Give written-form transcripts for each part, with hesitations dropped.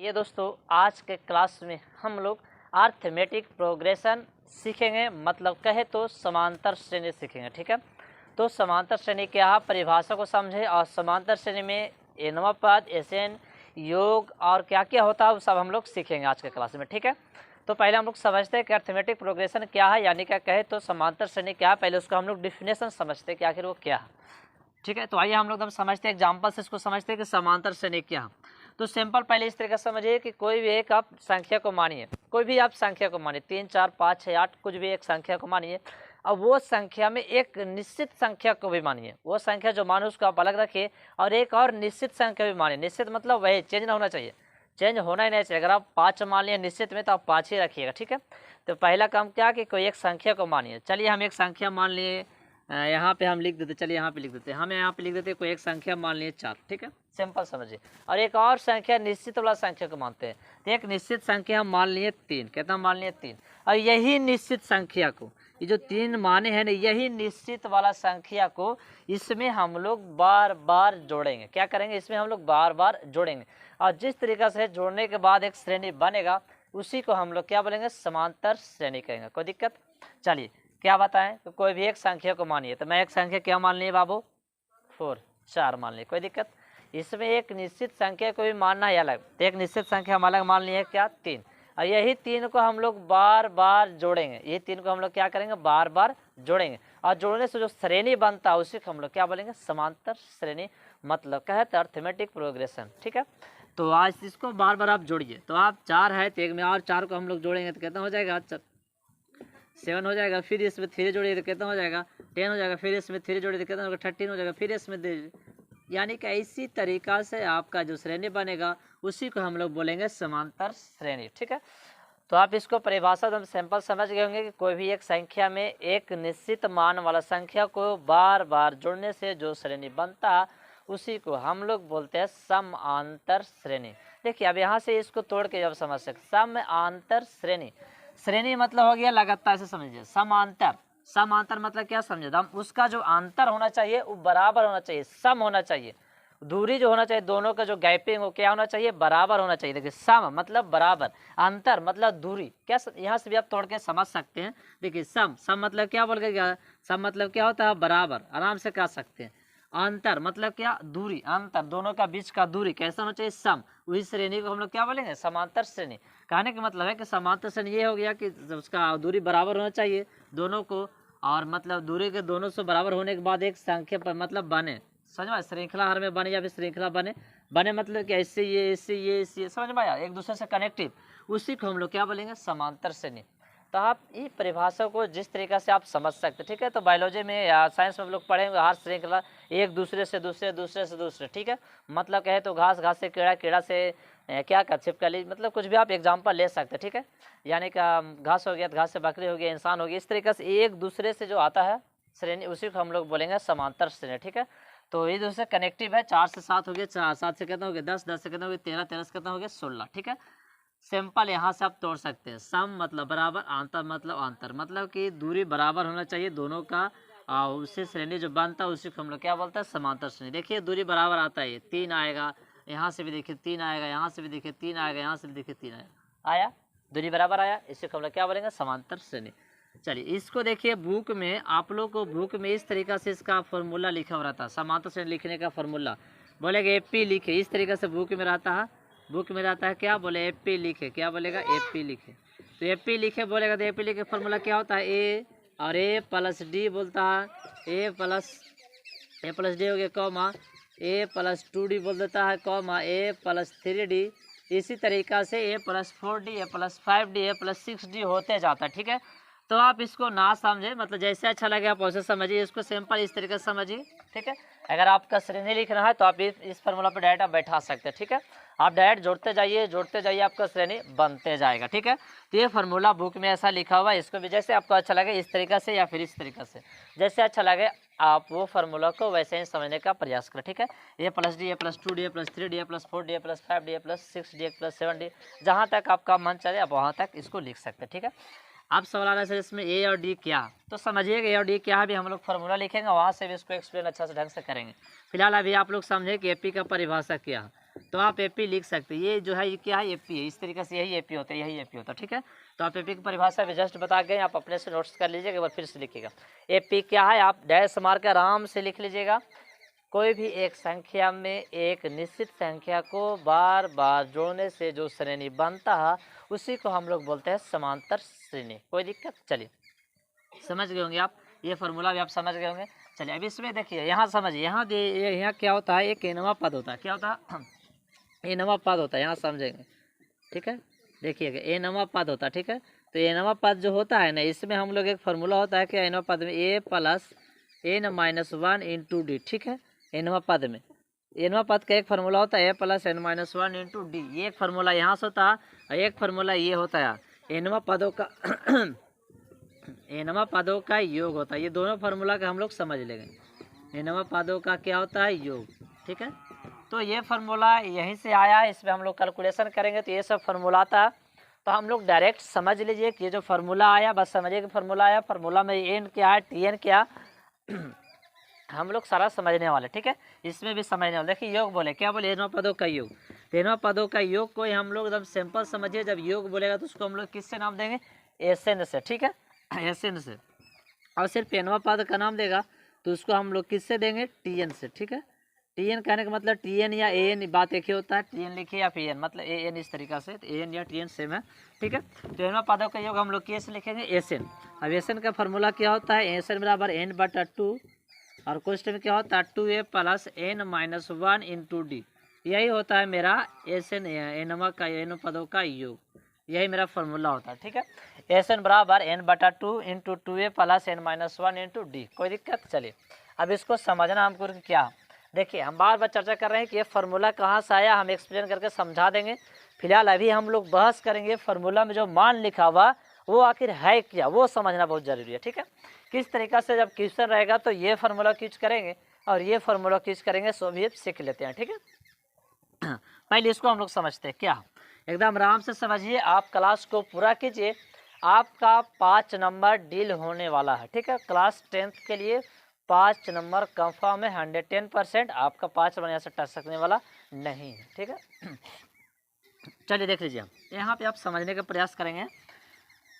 ये दोस्तों आज के क्लास में हम लोग अर्थमेटिक प्रोग्रेशन सीखेंगे, मतलब कहे तो समांतर श्रेणी सीखेंगे। ठीक है, तो समांतर श्रेणी क्या है, परिभाषा को समझे और समांतर श्रेणी में एनवा पद, एसएन, योग और क्या क्या होता है वो सब हम लोग सीखेंगे आज के क्लास में। ठीक है, तो पहले हम लोग समझते हैं कि अर्थमेटिक प्रोग्रेशन क्या है, यानी क्या कहे तो समांतर श्रेणी क्या है। पहले उसका हम लोग डिफिनेशन समझते हैं कि आखिर वो क्या है। ठीक है, तो आइए हम लोग एकदम समझते हैं, एग्जाम्पल से इसको समझते हैं कि समांतर श्रेणी क्या है। तो सिंपल पहले इस तरीके से समझिए कि कोई भी एक आप संख्या को मानिए, कोई भी आप संख्या को मानिए, 3, 4, 5, 6, 8, कुछ भी एक संख्या को मानिए। अब वो संख्या में एक निश्चित संख्या को भी मानिए, वो संख्या जो मानो उसको आप अलग रखिए, और एक और निश्चित संख्या भी मानिए। निश्चित मतलब वही, चेंज ना होना चाहिए, चेंज होना ही नहीं चाहिए। अगर आप 5 मान लिए निश्चित में तो आप 5 ही रखिएगा। ठीक है, तो पहला काम क्या कि कोई एक संख्या को मानिए। चलिए हम एक संख्या मान लिए, यहाँ पे हम लिख देते, चलिए यहाँ पे लिख देते, हम यहाँ पे लिख देते कोई एक संख्या मान लिए 4। ठीक है, सिंपल समझिए। और एक और संख्या निश्चित वाला संख्या को मानते हैं, तो एक निश्चित संख्या हम मान लिए 3। कितना मान लिए 3। और यही निश्चित संख्या को, ये जो 3 माने हैं ना, यही निश्चित वाला संख्या को इसमें हम लोग बार बार जोड़ेंगे। क्या करेंगे, इसमें हम लोग बार बार जोड़ेंगे, और जिस तरीका से जोड़ने के बाद एक श्रेणी बनेगा उसी को हम लोग क्या बोलेंगे, समांतर श्रेणी कहेंगे। कोई दिक्कत। चलिए क्या बताएं, तो कोई भी एक संख्या को मानिए, तो मैं एक संख्या क्या मान लिए बाबू, 4 मान लिए। कोई दिक्कत। इसमें एक निश्चित संख्या को भी मानना है अलग, तो एक निश्चित संख्या हम अलग मान लिए क्या, 3। और यही 3 को हम लोग बार बार जोड़ेंगे, यही 3 को हम लोग क्या करेंगे, बार बार जोड़ेंगे, और जोड़ने से जो श्रेणी बनता है उसी को हम लोग क्या बोलेंगे, समांतर श्रेणी, मतलब कहते हैं अर्थमेटिक प्रोग्रेशन। ठीक है, तो आज इसको बार बार आप जोड़िए। तो आप 4 है तो एक में और 4 को हम लोग जोड़ेंगे तो कितना हो जाएगा, 7 हो जाएगा। फिर इसमें 3 जोड़िए तो कितना हो जाएगा, 10 हो जाएगा। फिर इसमें 3 जोड़िए तो कितना होगा, 13 हो जाएगा। फिर इसमें यानी कि इसी तरीका से आपका जो श्रेणी बनेगा उसी को हम लोग बोलेंगे समांतर श्रेणी। ठीक है, तो आप इसको परिभाषा एकदम सिंपल समझ गए होंगे कि कोई भी एक संख्या में एक निश्चित मान वाला संख्या को बार बार जोड़ने से जो श्रेणी बनता उसी को हम लोग बोलते हैं समांतर श्रेणी। देखिए अब यहाँ से इसको तोड़ के जब समझ सकते, समांतर श्रेणी, श्रेणी मतलब हो गया लगातार, से समझिए। समांतर, समांतर मतलब क्या समझे, हम उसका जो अंतर होना चाहिए वो बराबर होना चाहिए, सम होना चाहिए। दूरी जो होना चाहिए दोनों का जो गैपिंग हो क्या होना चाहिए, बराबर होना चाहिए। देखिए सम मतलब बराबर, अंतर मतलब दूरी। क्या यहाँ से भी आप तोड़ के समझ सकते हैं। देखिए सम, सम मतलब क्या बोल गया, सम मतलब क्या होता है, बराबर, आराम से कह सकते हैं। अंतर मतलब क्या, दूरी, अंतर दोनों का बीच का दूरी कैसा होना चाहिए, सम। वही श्रेणी को हम लोग क्या बोलेंगे, समांतर श्रेणी। कहने का मतलब है कि समांतर श्रेणी ये हो गया कि उसका दूरी बराबर होना चाहिए दोनों को, और मतलब दूरी के दोनों से बराबर होने के बाद एक संख्या पर मतलब बने, समझ में, श्रृंखला हर में बने या फिर श्रृंखला बने, बने मतलब कि ऐसे ये इससे ये इससे, समझ में आया, एक दूसरे से कनेक्टिव, उसी को हम लोग क्या बोलेंगे, समांतर श्रेणी। तो आप ये परिभाषा को जिस तरीका से आप समझ सकते हैं। ठीक है, तो बायोलॉजी में या साइंस में हम लोग पढ़ेंगे हर श्रृंखला एक दूसरे से दूसरे, दूसरे से दूसरे। ठीक है, मतलब कहे तो घास, घास से कीड़ा, कीड़ा से क्या का छिपकली, मतलब कुछ भी आप एग्जाम्पल ले सकते हैं। ठीक है, यानी कि घास हो गया तो घास से बकरी हो गया, इंसान हो गया, इस तरीके से एक दूसरे से जो आता है श्रेणी उसी को हम लोग बोलेंगे समांतर श्रेणी। ठीक है, तो ये दूसरे कनेक्टिव है। 4 से 7 हो गया, 7 से कितना हो गया 10, 10 से कितना हो गया 13, 13 से कितना हो गया 16। ठीक है, सिंपल यहाँ से आप तोड़ सकते हैं। सम मतलब बराबर, अंतर मतलब अंतर, मतलब कि दूरी बराबर होना चाहिए दोनों का, उससे श्रेणी जो बनता है उसी को हम लोग क्या बोलते हैं, समांतर श्रेणी। देखिए दूरी बराबर आता है, 3 आएगा, यहाँ से भी देखिए 3 आएगा, यहाँ से भी देखिए 3 आएगा, यहाँ से भी देखिए 3 आएगा, आया, दूरी बराबर आया, इसी को हम लोग क्या बोलेंगे, समांतर श्रेणी। चलिए इसको देखिए, बुक में आप लोग को बुक में इस तरीका से इसका फॉर्मूला लिखा हुआ रहता है, समांतर श्रेणी लिखने का फॉर्मूला बोलेगा एपी लिखे, इस तरीके से बुक में रहता है। बुक में रहता है क्या बोले, एपी लिखे, क्या बोलेगा, एपी लिखे। तो एपी लिखे बोलेगा, तो एपी लिखे फॉर्मूला क्या होता है, ए और ए प्लस डी बोलता है, ए प्लस डी हो गया कॉमा, ए प्लस 2d बोल देता है कॉमा, ए प्लस 3d, इसी तरीका से ए प्लस 4d, ए प्लस 5d, ए प्लस 6d होते जाता है। ठीक है, तो आप इसको ना समझे, मतलब जैसे अच्छा लगे आप वैसे समझिए, इसको सिंपल इस तरीके से समझिए। ठीक है, अगर आपका श्रेणी लिखना है तो आप इस फार्मूला पर डायरेक्ट आप बैठा सकते हैं। ठीक है, आप डायरेक्ट जोड़ते जाइए, आपका श्रेणी बनते जाएगा। ठीक है, तो ये फार्मूला बुक में ऐसा लिखा हुआ है, इसको भी जैसे आपको अच्छा लगे इस तरीका से या फिर इस तरीका से, जैसे अच्छा लगे आप वो फार्मूला को वैसे ही समझने का प्रयास करें। ठीक है, a plus D, A plus 2d, A plus 3d, A plus 4d, A plus 5d, A plus 6d, A plus 7d, जहाँ तक आपका मन चले आप वहाँ तक इसको लिख सकते हैं। ठीक है, अब सवाल आ रहा है सर इसमें ए और डी क्या, तो समझिएगा ए और डी क्या है भी हम लोग फार्मूला लिखेंगे, वहाँ से भी इसको एक्सप्लेन अच्छा से ढंग से करेंगे। फिलहाल अभी आप लोग समझे कि एपी का परिभाषा क्या है। तो आप एपी लिख सकते हैं। ये जो है ये क्या है, एपी है। इस तरीके से यही एपी होता है, यही एपी होता है, ठीक है। तो आप एपी की परिभाषा भी जस्ट बता गए, आप अपने से नोट्स कर लीजिएगा, एक बार फिर से लिखिएगा। एपी क्या है आप डैश मार के आराम से लिख लीजिएगा। कोई भी एक संख्या में एक निश्चित संख्या को बार बार जोड़ने से जो श्रेणी बनता है उसी को हम लोग बोलते हैं समांतर श्रेणी। कोई दिक्कत? चलिए समझ गए होंगे आप, ये फार्मूला भी आप समझ गए होंगे। चलिए अब इसमें देखिए, यहाँ समझिए, यहाँ क्या होता है, एक एनवा पद होता है। क्या होता है? एनवा पद होता है, यहाँ समझेंगे, ठीक है। देखिएगा एनवा पद होता है, ठीक है। तो एनवा पद जो होता है ना, इसमें हम लोग एक फार्मूला होता है कि एनवा पद में a plus n minus one into d, ठीक है। एनवा पद में एनवा पद का एक फार्मूला होता है a plus n minus one into d. ये एक फार्मूला यहाँ से होता है और एक फार्मूला ये होता है एनवा पदों का एनवा पदों का योग होता है। ये दोनों फार्मूला का हम लोग समझ लेंगे। एनवा पदों का क्या होता है? योग, ठीक है। तो ये फार्मूला यहीं से आया है, इसमें हम लोग कैलकुलेशन करेंगे तो ये सब फार्मूला आता है। तो हम लोग डायरेक्ट समझ लीजिए कि ये जो फार्मूला आया, बस समझिए कि फार्मूला आया, फार्मूला में एन क्या है, टी एन क्या हम लोग सारा समझने वाले, ठीक है। इसमें भी समझने वाले। देखिए योग बोले, क्या बोले? एनवा पदों का योग। एनवा पदों का योग को हम लोग एकदम सिंपल समझिए, जब योग बोलेगा तो उसको हम लोग किससे नाम देंगे? एसएन से, ठीक है, एसएन से। और सिर्फ एनवा पद का नाम देगा तो उसको हम लोग किससे देंगे? टीएन से, ठीक है। टीएन कहने का मतलब टीएन या एएन बात एक ही होता है, टीएन लिखिए या पीएन, मतलब एएन इस तरीका से, एएन या टीएन सेम है, ठीक है। तो एनवा पदों का योग हम लोग कैसे लिखेंगे? एसएन। अब एसएन का फार्मूला क्या होता है? एसएन बराबर एन बटा टू, और क्वेश्चन में क्या होता है? 2a plus n minus one into d. यही होता है मेरा एसएन, एनवा का, एन पदों का योग, यही मेरा फार्मूला होता है, ठीक है। एसएन बराबर एन बटा two into 2a plus n minus one into d. कोई दिक्कत? चलिए अब इसको समझना हमको क्या। देखिए हम बार बार चर्चा कर रहे हैं कि ये फार्मूला कहाँ से आया, हम एक्सप्लेन करके समझा देंगे। फिलहाल अभी हम लोग बहस करेंगे फार्मूला में जो मान लिखा हुआ वो आखिर है क्या, वो समझना बहुत ज़रूरी है, ठीक है। किस तरीक़ा से जब क्वेश्चन रहेगा तो ये फार्मूला यूज करेंगे और ये फार्मूला यूज करेंगे, सो भी सीख लेते हैं, ठीक है। पहले इसको हम लोग समझते हैं क्या, एकदम आराम से समझिए, आप क्लास को पूरा कीजिए। आपका 5 नंबर डील होने वाला है, ठीक है। क्लास 10th के लिए 5 नंबर कंफर्म है 110%। आपका 5 नंबर यहाँ से टच सकने वाला नहीं है, ठीक है। चलिए देख लीजिए, यहाँ पे आप समझने का प्रयास करेंगे।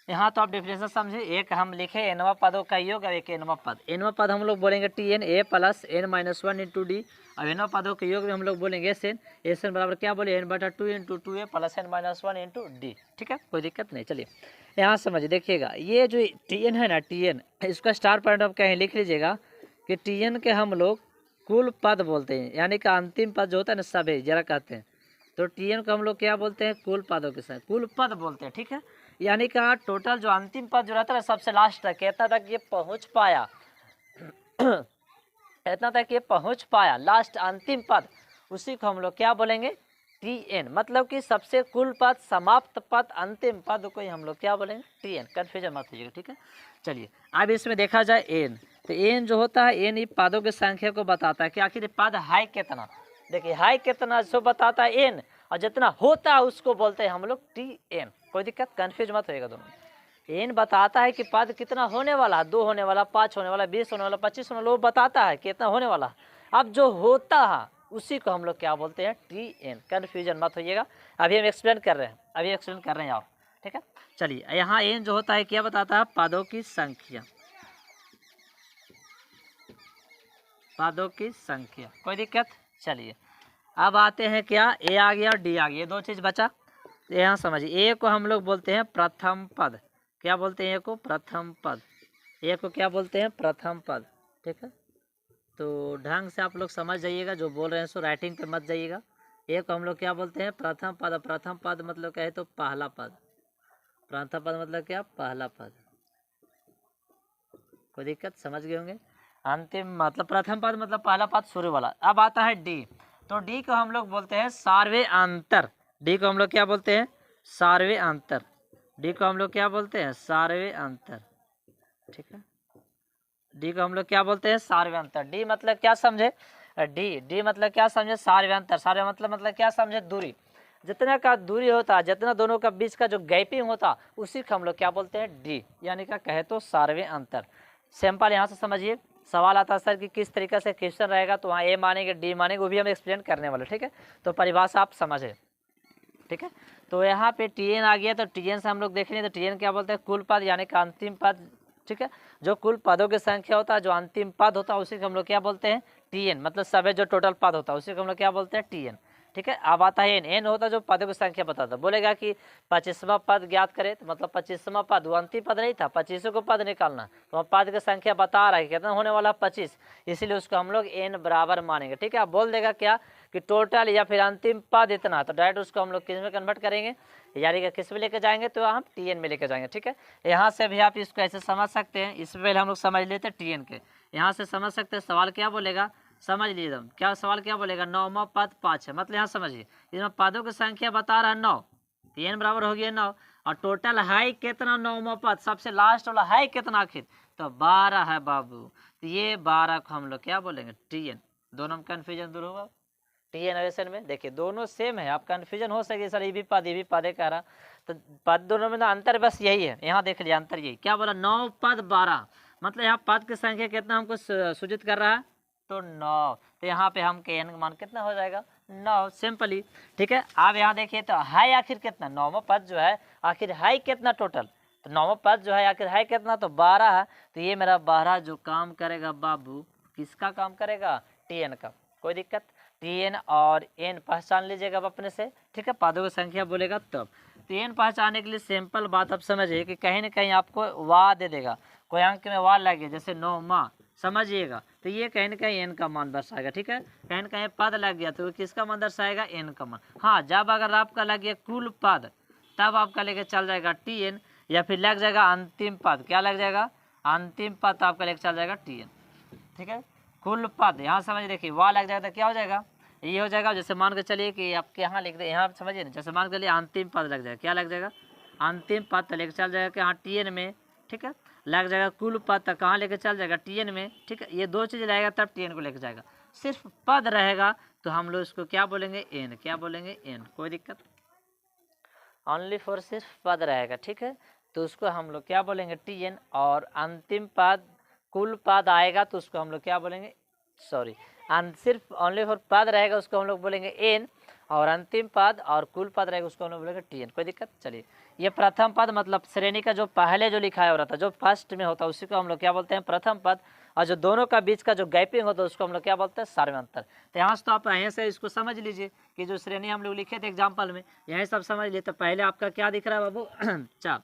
यहाँ तो आप डेफिनेशन समझे, एक हम लिखे एनवा पदों का योग और एक एनवा पद। एनवा पद हम लोग बोलेंगे T n a plus n minus one into d. अब एनवा पदों के योग में हम लोग बोलेंगे एस एन। एस एन बराबर क्या बोले? एन बटा two into two a plus n minus one into d, ठीक है, कोई दिक्कत नहीं। चलिए यहाँ समझिए, देखिएगा ये जो टी एन है ना, टी एन, इसका स्टार पॉइंट आप कहीं लिख लीजिएगा कि टी एन के हम लोग कुल पद बोलते हैं, यानी कि अंतिम पद जो होता है ना, सभी जरा कहते हैं, तो टी एन को हम लोग क्या बोलते हैं? कुल पदों के साथ कुल पद बोलते हैं, ठीक है। यानी कि टोटल जो अंतिम पद जो रहता है सबसे लास्ट तक, इतना तक ये पहुंच पाया इतना तक ये पहुंच पाया, लास्ट अंतिम पद, उसी को हम लोग क्या बोलेंगे? T N. मतलब कि सबसे कुल पद, समाप्त पद, अंतिम पद को ही हम लोग क्या बोलेंगे? T N. कन्फ्यूजन मत कीजिएगा, ठीक है। चलिए अब इसमें देखा जाए एन, तो एन जो होता है, एन ये पदों की संख्या को बताता है कि आखिर पद है कितना। देखिए हाई कितना जो बताता है एन, और जितना होता है उसको बोलते हैं हम लोग टी एन। कोई दिक्कत? कन्फ्यूज मत होएगा दोनों। एन बताता है कि पद कितना होने वाला है, 2 होने वाला, 5 होने वाला, 20 होने वाला, 25 होने वाला, वो बताता है कितना होने वाला है। अब जो होता है उसी को हम लोग क्या बोलते हैं? T N. कन्फ्यूजन मत होइएगा, अभी हम एक्सप्लेन कर रहे हैं, आप, ठीक है। चलिए यहाँ एन जो होता है क्या बताता है? पदों की संख्या, पदों की संख्या। कोई दिक्कत? चलिए अब आते हैं क्या, ए आ गया और डी आ गया, ये 2 चीज़ बचा। तो यहाँ समझिए, ए को हम लोग बोलते हैं प्रथम पद। क्या बोलते हैं? ए को प्रथम पद। ए को क्या बोलते हैं? प्रथम पद, ठीक है। तो ढंग से आप लोग समझ जाइएगा, जो बोल रहे हैं सो राइटिंग पे मत जाइएगा। ए को हम लोग क्या बोलते हैं? प्रथम पद। प्रथम पद मतलब क्या है? तो पहला पद। प्रथम पद मतलब क्या? पहला पद। कोई दिक्कत? समझ गए होंगे। अंतिम मतलब प्रथम पद मतलब पहला पद, शुरू वाला। अब आता है डी, तो डी को हम लोग बोलते हैं सार्वय अंतर। डी को हम लोग क्या बोलते हैं? सार्वय अंतर। डी को हम लोग क्या बोलते हैं? सार्वय अंतर, ठीक है। डी को हम लोग क्या बोलते हैं? सार्वय अंतर। डी मतलब क्या समझे? डी मतलब क्या समझे? सार्वय अंतर। सार्वय मतलब क्या समझे? दूरी। जितना का दूरी होता है, जितना दोनों का बीच का जो गैपिंग होता, उसी को हम लोग क्या बोलते हैं? डी, यानी क्या कहे तो सार्वय अंतर। सैंपल यहाँ से समझिए, सवाल आता है सर कि किस तरीके से क्वेश्चन रहेगा, तो वहाँ ए मानेंगे डी मानेंगे, वो भी हम एक्सप्लेन करने वाले, ठीक है। तो परिभाषा आप समझे, ठीक है। तो यहाँ पे टीएन आ गया, तो टीएन से हम लोग देख रहे हैं, तो टीएन क्या बोलते हैं, कुल पद यानी कि अंतिम पद, ठीक है। जो कुल पदों की संख्या होता है, जो अंतिम पद होता है, उसी को हम लोग क्या बोलते हैं, टीएन। मतलब सभी जो टोटल पद होता है उसी को हम लोग क्या बोलते हैं, टीएन, ठीक है। अब आता है एन, एन होता है जो पदों की संख्या बताता है। बोलेगा कि 25वां पद ज्ञात करे, तो मतलब 25वां पद, वो अंतिम पद नहीं था, 25 को पद निकालना, तो पद की संख्या बता रहा है कितना होने वाला 25, इसीलिए उसको हम लोग एन बराबर मानेंगे, ठीक है। अब बोल देगा क्या कि टोटल या फिर अंतिम पद इतना, तो डायरेक्ट उसको हम लोग किस में कन्वर्ट करेंगे, यानी कि किस में लेके जाएंगे, तो हम टीएन में लेके जाएंगे, ठीक है। यहाँ से भी आप इसको ऐसे समझ सकते हैं, इससे पहले हम लोग समझ लेते हैं टीएन के, यहाँ से समझ सकते हैं सवाल क्या बोलेगा, समझ लीजिए एकदम, क्या सवाल क्या बोलेगा, 9वां पद 5 है, मतलब यहाँ समझिए इसमें पदों की संख्या बता रहा है 9, टीएन बराबर हो गया 9, और टोटल है कितना 9वां पद, सबसे लास्ट वाला है कितना आखिर, तो 12 है बाबू, तो ये 12 को हम लोग क्या बोलेंगे, टीएन। दोनों में कन्फ्यूजन दूर होगा, टीएन और एसएन में देखिए दोनों सेम है, आप कन्फ्यूजन हो सके सर ये भी पद कह रहा, तो पद दोनों में ना अंतर बस यही है, यहाँ देख लिया अंतर यही, क्या बोला 9 पद 12, मतलब यहाँ पद की संख्या कितना हमको सूचित कर रहा है, तो 9, तो यहाँ पे हम के एन का मान कितना हो जाएगा 9, सिंपली, ठीक है। आप यहाँ देखिए तो है आखिर कितना, 9वां पद जो है आखिर है कितना टोटल, तो 9वां पद जो है आखिर है कितना, तो 12 है, तो ये मेरा 12 जो काम करेगा बाबू, किसका काम करेगा, टीएन का, कोई दिक्कत, टीएन और एन पहचान लीजिएगा अब अपने से, ठीक है। पदों की संख्या बोलेगा तब, तो एन पहचानने के लिए सिंपल बात आप समझिए कि कहीं ना कहीं आपको वाह दे देगा, कोई अंक में वाह लगे जैसे 9वां, समझिएगा, तो ये कहीं ना कहीं एन का मान दर्शाएगा, ठीक है। कहीं ना कहीं पद लग गया तो किसका मान दर्शाएगा, एन का मान। हाँ, जब अगर आपका लग गया कुल पद, तब आपका लेके चल जाएगा टीएन, या फिर लग जाएगा अंतिम पद, क्या लग जाएगा, अंतिम पद, तो आपका लेके चल जाएगा टीएन, ठीक है। कुल पद यहाँ समझ देखिए, वाह लग जाएगा तो क्या हो जाएगा, ये हो जाएगा, जैसे मान के चलिए कि आपके यहाँ लिख दे, यहाँ समझिए ना, जैसे मान के चलिए अंतिम पद लग जाएगा, क्या लग जाएगा, अंतिम पद तो लेके चल जाएगा कि हाँ टीएन में, ठीक है। लग जाएगा कुल पद तक, कहाँ लेके चल जाएगा, टीएन में, ठीक है। ये दो चीज़ रहेगा तब टीएन को लेके जाएगा, सिर्फ पद रहेगा तो हम लोग इसको क्या बोलेंगे, एन, क्या बोलेंगे, एन, कोई दिक्कत, ओनली फॉर सिर्फ पद रहेगा, ठीक है, तो उसको हम लोग क्या बोलेंगे, टीएन, और अंतिम पद कुल पद आएगा तो उसको हम लोग क्या बोलेंगे, सॉरी, सिर्फ ओनली फॉर पद रहेगा उसको हम लोग बोलेंगे एन, और अंतिम पद और कुल पद रहेगा उसको हम लोग बोलेंगे टीएन, कोई दिक्कत। चलिए, ये प्रथम पद मतलब श्रेणी का जो पहले जो लिखाया हो रहा था, जो फर्स्ट में होता है उसी को हम लोग क्या बोलते हैं, प्रथम पद, और जो दोनों का बीच का जो गैपिंग होता है उसको हम लोग क्या बोलते हैं, सार्वंतर। तो यहाँ से तो आप यहीं से इसको समझ लीजिए कि जो श्रेणी हम लोग लिखे थे एग्जाम्पल में, यहीं सब समझ लिए। तो पहले आपका क्या दिख रहा है बाबू, 4,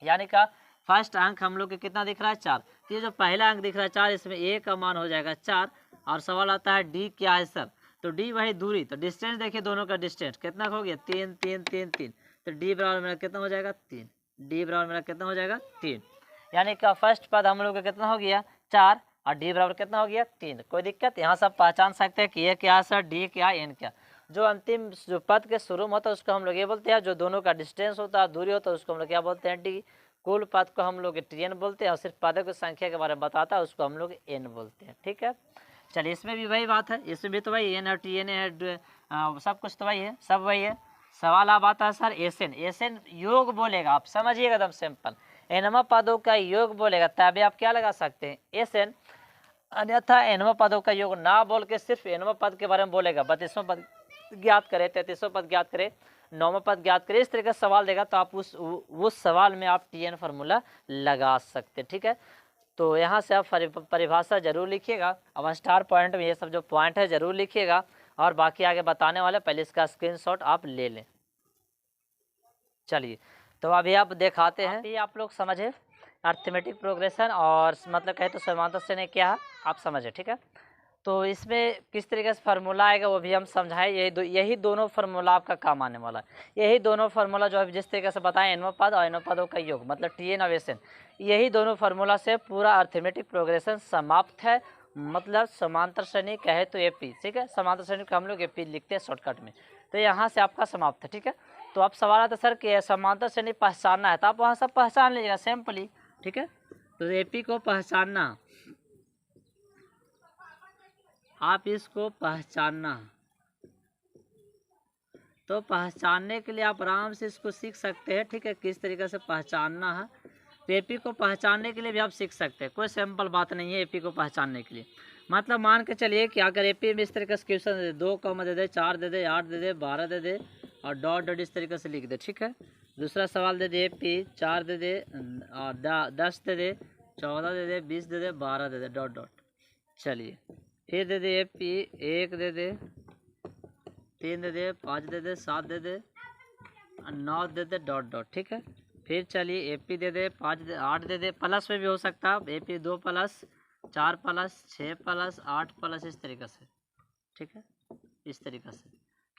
यानी का फर्स्ट अंक हम लोग के कितना दिख रहा है, 4, तो ये जो पहला अंक दिख रहा है 4, इसमें ए का मान हो जाएगा 4, और सवाल आता है डी क्या है सर, तो डी वही दूरी, तो डिस्टेंस देखिए दोनों का डिस्टेंस कितना हो गया, 3 3 3 3, तो डी बराबर मेरा कितना हो जाएगा, 3, डी बराबर मेरा कितना हो जाएगा, 3, यानी कि फर्स्ट पद हम लोग का कितना हो गया 4, और डी बराबर कितना हो गया 3, कोई दिक्कत। यहाँ सब पहचान सकते हैं कि ये क्या है सर, डी क्या, एन क्या। जो अंतिम जो पद के शुरू में होता है उसको हम लोग ये बोलते हैं, जो दोनों का डिस्टेंस होता है, दूरी होता है, उसको हम लोग क्या बोलते हैं, डी। कुल पद को हम लोग टीएन बोलते हैं, और सिर्फ पदों की संख्या के बारे में बताता है उसको हम लोग एन बोलते हैं, ठीक है। चलिए, इसमें भी वही बात है, इसमें भी तो वही एन और टीएन है, सब कुछ तो वही है, सब वही है। सवाल अब आता है सर एसएन, एसएन योग बोलेगा, आप समझिएगा एकदम सिंपल, एनवा पदों का योग बोलेगा तभी आप क्या लगा सकते हैं, एसएन, अन्यथा एनवा पदों का योग ना बोल के सिर्फ एनवा पद के बारे में बोलेगा, 32वां पद ज्ञात करे, 33वां पद ज्ञात करे, 9वां पद ज्ञात करे, इस तरह का सवाल देगा तो आप उस सवाल में आप टीएन फार्मूला लगा सकते, ठीक है। तो यहाँ से आप परिभाषा जरूर लिखिएगा, अब स्टार पॉइंट में ये सब जो पॉइंट है जरूर लिखिएगा, और बाकी आगे बताने वाले पहले इसका स्क्रीनशॉट आप ले लें। चलिए, तो अभी आप दिखाते हैं, ये आप लोग समझे अर्थमेटिक प्रोग्रेशन, और मतलब कहे तो समांतर श्रेणी क्या है आप समझे, ठीक है। तो इसमें किस तरीके से फार्मूला आएगा वो भी हम समझाएं, यही दोनों फार्मूला आपका काम आने वाला है। यही दोनों फार्मूला जो है जिस तरीके से बताएं, एनवा पद और एनवा पदों का योग मतलब टीएन और एसएन, यही दोनों फार्मूला से पूरा अर्थमेटिक प्रोग्रेशन समाप्त है। मतलब समांतर श्रेणी कहे तो एपी, ठीक है, समांतर श्रेणी को हम लोग एपी लिखते हैं शॉर्टकट में, तो यहाँ से आपका समाप्त है, ठीक है। तो अब सवाल आता है सर कि समांतर श्रेणी पहचानना है, तो आप वहाँ सब पहचान लीजिएगा सिंपली, ठीक है। तो एपी को पहचानना, आप इसको पहचानना, तो पहचानने के लिए आप आराम से इसको सीख सकते हैं, ठीक है, किस तरीके से पहचानना है। तो एपी को पहचानने के लिए भी आप सीख सकते हैं, कोई सिंपल बात नहीं है एपी को पहचानने के लिए। मतलब मान के चलिए कि अगर एपी में इस तरीके से क्वेश्चन दे दे, 2 कॉमा दे दे, 4 दे दे, 8 दे दे, 12 दे दे और डॉट डॉट इस तरीके से लिख दे, ठीक है। दूसरा सवाल दे दे एपी 4 दे दे और 10 दे दे, 14 दे दे, 20 दे दे, 12 दे दे, डॉट डॉट। चलिए फिर दे दे एपी 1 दे दे, 3 दे दे, 5 दे दे, 7 दे दे, 9 दे दे, डॉट डॉट, ठीक है। फिर चलिए एपी दे दे 5 दे 8 दे दे, प्लस में भी हो सकता है AP 2 plus 4 plus 6 plus 8 plus, इस तरीके से, ठीक है, इस तरीके से।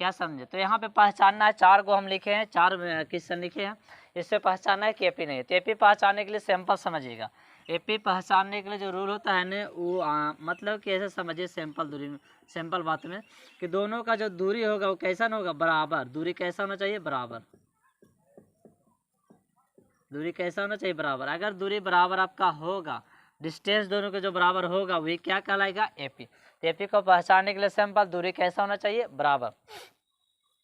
क्या समझे? तो यहाँ पे पहचानना है, 4 को हम लिखे हैं, 4 क्वेश्चन लिखे हैं, इससे पहचानना है कि एपी नहीं है। तो एपी पहचानने के लिए सिंपल समझिएगा, एपी पहचानने के लिए जो रूल होता है ना वो मतलब कि ऐसे समझिए सिंपल दूरी में, सिंपल बात में कि दोनों का जो दूरी होगा वो कैसा होगा, बराबर। दूरी कैसा होना चाहिए, बराबर। दूरी कैसा होना चाहिए, बराबर। अगर दूरी बराबर आपका होगा, डिस्टेंस दोनों के जो बराबर होगा वही क्या कहलाएगा, एपी। तो एपी को पहचानने के लिए सिंपल दूरी कैसा होना चाहिए, बराबर।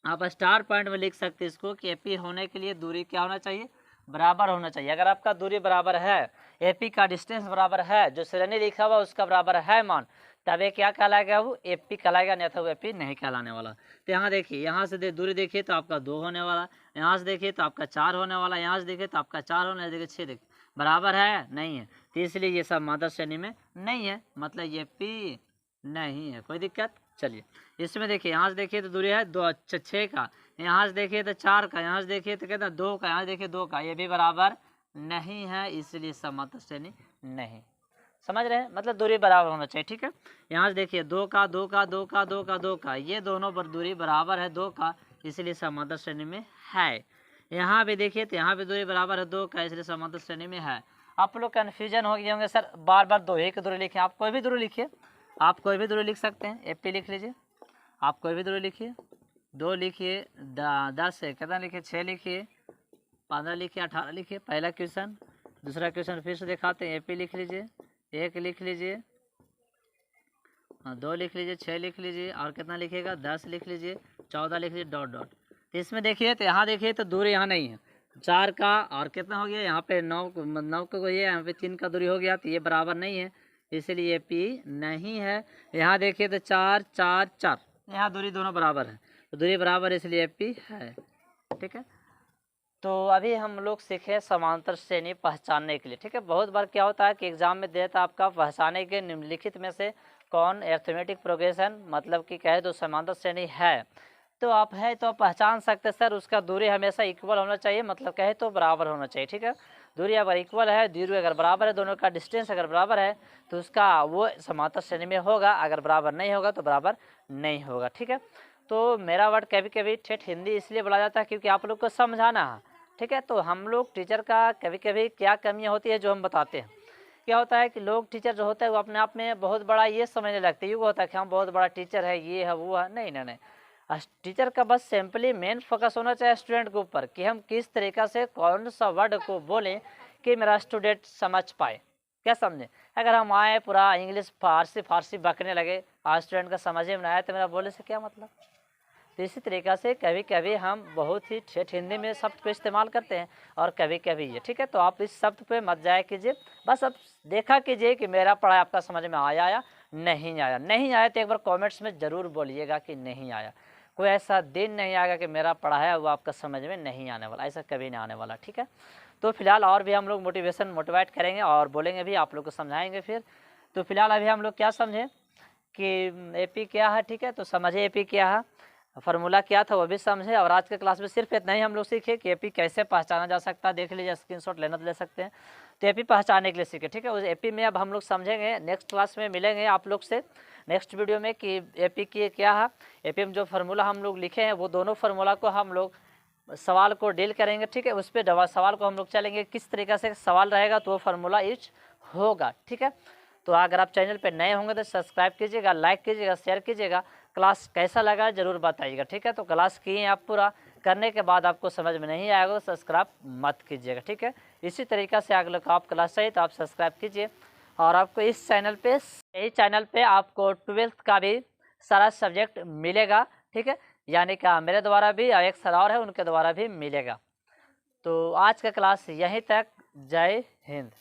आप स्टार पॉइंट में लिख सकते हैं इसको कि एपी होने के लिए दूरी क्या होना चाहिए, बराबर होना चाहिए। अगर आपका दूरी बराबर है, एपी का डिस्टेंस बराबर है, जो श्रेणी लिखा हुआ उसका बराबर है मान, तब ये क्या कहलाएगा, वो एपी कहलाएगा, नहीं तो वो एपी नहीं कहलाने वाला। तो यहाँ देखिए, यहाँ से दूरी देखिए तो आपका 2 होने वाला, यहाँ से देखिए तो आपका 4 होने वाला, यहाँ से देखिए तो आपका 4 होने वाला, देखिए 6 देखिए बराबर है, नहीं है। तो इसलिए ये सब मादर श्रेणी में नहीं है, मतलब ये पी नहीं है, कोई दिक्कत। चलिए इसमें देखिए, यहाँ से देखिए तो दूरी है 6 का, यहाँ से देखिए तो 4 का, यहाँ से देखिए तो कहते हैं 2 का, यहाँ से देखिए 2 का, ये भी बराबर नहीं है, इसलिए सब मादर श्रेणी नहीं। समझ रहे हैं, मतलब दूरी बराबर होना चाहिए, ठीक है। यहाँ से देखिए 2 का 2 का 2 का 2 का 2 का, ये दोनों दूरी बराबर है 2 का, इसलिए समांतर श्रेणी में है। यहाँ भी देखिए तो यहाँ भी दूरी बराबर है 2 का, इसलिए समांतर श्रेणी में है। आप लोग कन्फ्यूजन हो गए होंगे, सर बार बार 2 ही की दूरी लिखे। आप कोई भी दूरी लिखिए, आप कोई भी दूरी लिख सकते हैं, एपी लिख लीजिए, आप कोई भी दूरी लिखिए, 2 लिखिए, 10 कितना लिखिए, 6 लिखिए, 15 लिखिए, 18 लिखिए, पहला क्वेश्चन। दूसरा क्वेश्चन फिर से दिखाते हैं, एपी लिख लीजिए, 1 लिख लीजिए, 2 लिख लीजिए, 6 लिख लीजिए, और कितना लिखिएगा, 10 लिख लीजिए, 14 लिख लीजिए, डॉट डॉट। तो इसमें देखिए तो यहाँ देखिए तो दूरी यहाँ नहीं है, 4 का और कितना हो गया, यहाँ पे 9 को ये यहाँ पे 3 का दूरी हो गया, तो ये बराबर नहीं है, इसलिए पी नहीं है। यहाँ देखिए तो 4 4 4, यहाँ दूरी दोनों बराबर है, तो दूरी बराबर इसलिए पी है, ठीक है। तो अभी हम लोग सीखे समांतर श्रेणी पहचानने के लिए, ठीक है। बहुत बार क्या होता है कि एग्जाम में देता है आपका पहचाने के निम्नलिखित में से कौन अरिथमेटिक प्रोग्रेशन, मतलब कि कहे तो समांतर श्रेणी है, तो आप है तो आप पहचान सकते हैं सर उसका दूरी हमेशा इक्वल होना चाहिए, मतलब कहे तो बराबर होना चाहिए, ठीक है। दूरी अगर इक्वल है, दूरी अगर बराबर है, दोनों का डिस्टेंस अगर बराबर है तो उसका वो समांतर श्रेणी में होगा, अगर बराबर नहीं होगा तो बराबर नहीं होगा, ठीक है। तो मेरा वर्ड कभी कभी ठेठ हिंदी इसलिए बोला जाता है क्योंकि आप लोग को समझाना है, ठीक है। तो हम लोग टीचर का कभी कभी क्या कमियां होती है जो हम बताते हैं। क्या होता है कि लोग टीचर जो होता है वो अपने आप में बहुत बड़ा ये समझने लगते हैं, ये होता है कि हम बहुत बड़ा टीचर है, ये है वो है, नहीं नहीं नहीं। टीचर का बस सिंपली मेन फोकस होना चाहिए स्टूडेंट के ऊपर कि हम किस तरीक़ा से कौन सा वर्ड को बोलें कि मेरा स्टूडेंट समझ पाए, क्या समझे। अगर हम आए पूरा इंग्लिश फारसी बकने लगे, आज स्टूडेंट का समझ में ना आए तो मेरा बोलने से क्या मतलब। तो इसी तरीक़ा से कभी कभी हम बहुत ही ठेठ हिंदी में शब्द को इस्तेमाल करते हैं और कभी कभी ये, ठीक है। तो आप इस शब्द पे मत जाया कीजिए, बस अब देखा कीजिए कि मेरा पढ़ाई आपका समझ में आया या नहीं आया। नहीं आया तो एक बार कमेंट्स में ज़रूर बोलिएगा कि नहीं आया। कोई ऐसा दिन नहीं आएगा कि मेरा पढ़ाया वो आपका समझ में नहीं आने वाला, ऐसा कभी नहीं आने वाला, ठीक है। तो फिलहाल और भी हम लोग मोटिवेट करेंगे और बोलेंगे भी, आप लोग को समझाएंगे फिर। तो फिलहाल अभी हम लोग क्या समझें कि एपी क्या है, ठीक है। तो समझे एपी क्या है, फार्मूला क्या था वो भी समझे, और आज के क्लास में सिर्फ इतना ही हम लोग सीखे कि एपी कैसे पहचाना जा सकता है। देख लीजिए, स्क्रीनशॉट लेना तो ले सकते हैं। तो एपी पहचानने के लिए सीखे, ठीक है। उस एपी में अब हम लोग समझेंगे, नेक्स्ट क्लास में मिलेंगे आप लोग से नेक्स्ट वीडियो में कि एपी की क्या है। एपी में जो फार्मूला हम लोग लिखे हैं वो दोनों फार्मूला को हम लोग सवाल को डील करेंगे, ठीक है। उस पर सवाल को हम लोग चलेंगे, किस तरीक़े से सवाल रहेगा तो वो फार्मूला यूज होगा, ठीक है। तो अगर आप चैनल पे नए होंगे तो सब्सक्राइब कीजिएगा, लाइक कीजिएगा, शेयर कीजिएगा। क्लास कैसा लगा ज़रूर बताइएगा, ठीक है। तो क्लास किए आप पूरा करने के बाद आपको समझ में नहीं आएगा तो सब्सक्राइब मत कीजिएगा, ठीक है। इसी तरीक़ा से अगले को आप क्लास चाहिए तो आप सब्सक्राइब कीजिए। और आपको इस चैनल पे, यही चैनल पे आपको 12th का भी सारा सब्जेक्ट मिलेगा, ठीक है। यानी कि मेरे द्वारा भी और एक सर और है उनके द्वारा भी मिलेगा। तो आज का क्लास यहीं तक। जय हिंद।